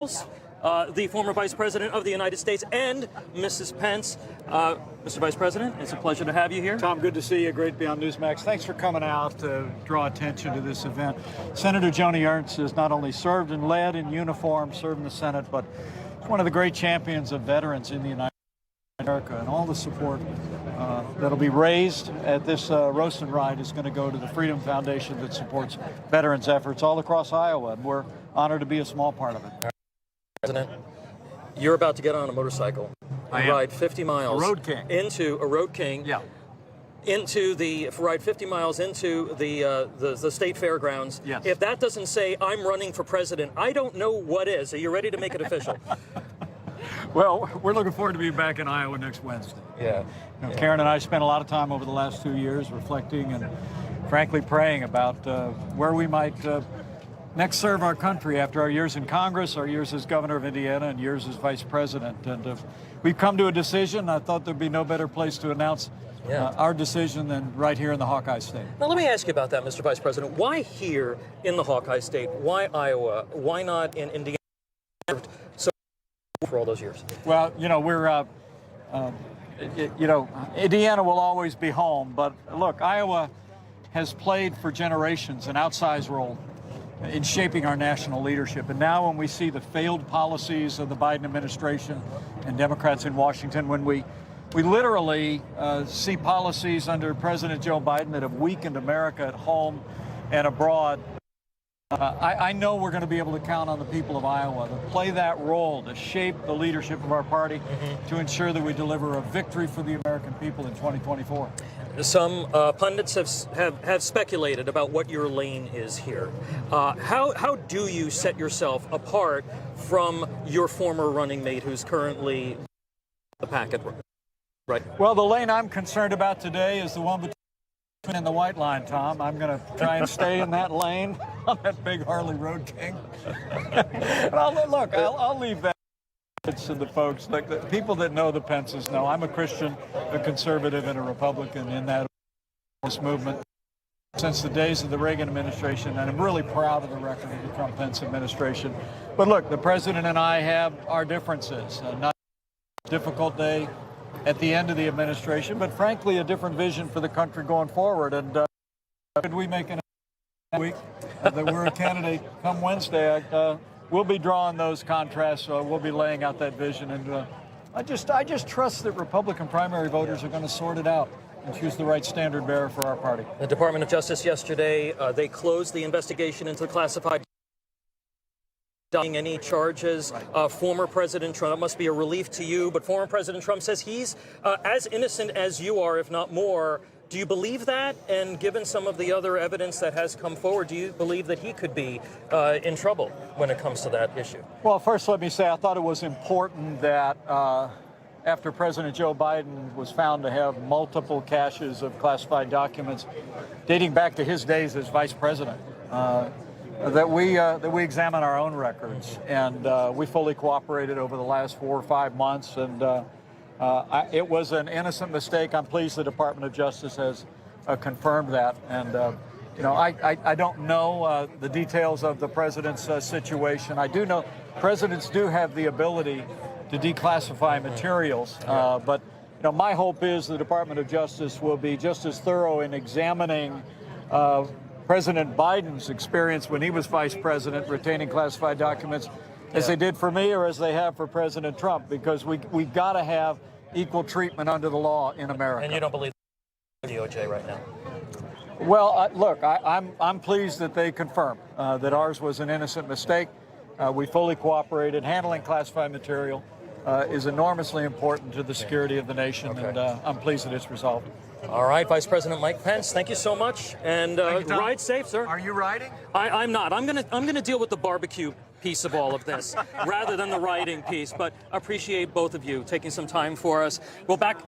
The former Vice President of the United States, and Mrs. Pence. Mr. Vice President, it's a pleasure to have you here. Tom, good to see you. Great to be on Newsmax. Thanks for coming out to draw attention to this event. Senator Joni Ernst has not only served and led in uniform, served in the Senate, but is one of the great champions of veterans in the United States of America, and all the support that'll be raised at this roast and ride is going to go to the Freedom Foundation that supports veterans' efforts all across Iowa, and we're honored to be a small part of it. President, you're about to get on a motorcycle and ride 50 miles. A road king. Into a road king. Yeah. Ride 50 miles into the state fairgrounds. Yes. If that doesn't say I'm running for president, I don't know what is. Are you ready to make it official? Well, we're looking forward to being back in Iowa next Wednesday. Yeah. Karen and I spent a lot of time over the last 2 years reflecting and frankly praying about where we might next serve our country after our years in Congress, our years as governor of Indiana, and years as vice president. And we've come to a decision. I thought there'd be no better place to announce our decision than right here in the Hawkeye State. Now, let me ask you about that, Mr. Vice President. Why here in the Hawkeye State? Why Iowa? Why not in Indiana? So for all those years. Well, we're, Indiana will always be home. But look, Iowa has played for generations an outsized role in shaping our national leadership. And now when we see the failed policies of the Biden administration and Democrats in Washington, when we literally see policies under President Joe Biden that have weakened America at home and abroad, I know we're going to be able to count on the people of Iowa to play that role, to shape the leadership of our party, to ensure that we deliver a victory for the American people in 2024. Some pundits have speculated about what your lane is here. How do you set yourself apart from your former running mate who's currently the packet? Right. Well, the lane I'm concerned about today is the one between and the white line, Tom. I'm going to try and stay in that lane on that big Harley Road King. But I'll leave that to the folks. Like the people that know the Pences know I'm a Christian, a conservative, and a Republican in this movement since the days of the Reagan administration, and I'm really proud of the record of the Trump-Pence administration. But look, the president and I have our differences. Not a difficult day at the end of the administration, but frankly, a different vision for the country going forward. And could we make an week that we're a candidate come Wednesday? We'll be drawing those contrasts. We'll be laying out that vision, and I just trust that Republican primary voters are going to sort it out and choose the right standard bearer for our party. The Department of Justice yesterday, they closed the investigation into the classified any charges. Former President Trump, it must be a relief to you, but former President Trump says he's as innocent as you are, if not more. Do you believe that? And given some of the other evidence that has come forward, do you believe that he could be in trouble when it comes to that issue? Well, first let me say I thought it was important that after President Joe Biden was found to have multiple caches of classified documents dating back to his days as vice president, that we examine our own records, and we fully cooperated over the last 4 or 5 months, and it was an innocent mistake. I'm pleased the Department of Justice has confirmed that, and I don't know the details of the president's situation. I do know presidents do have the ability to declassify materials, but my hope is the Department of Justice will be just as thorough in examining President Biden's experience when he was vice president retaining classified documents as they did for me or as they have for President Trump, because we've got to have equal treatment under the law in America. And you don't believe the DOJ right now? Well, look, I'm pleased that they confirm that ours was an innocent mistake. We fully cooperated. Handling classified material is enormously important to the security of the nation, and I'm pleased that it's resolved. All right, Vice President Mike Pence, thank you so much, and ride safe, sir. Are you riding? I'm not. I'm gonna deal with the barbecue piece of all of this rather than the riding piece. But appreciate both of you taking some time for us. We'll back.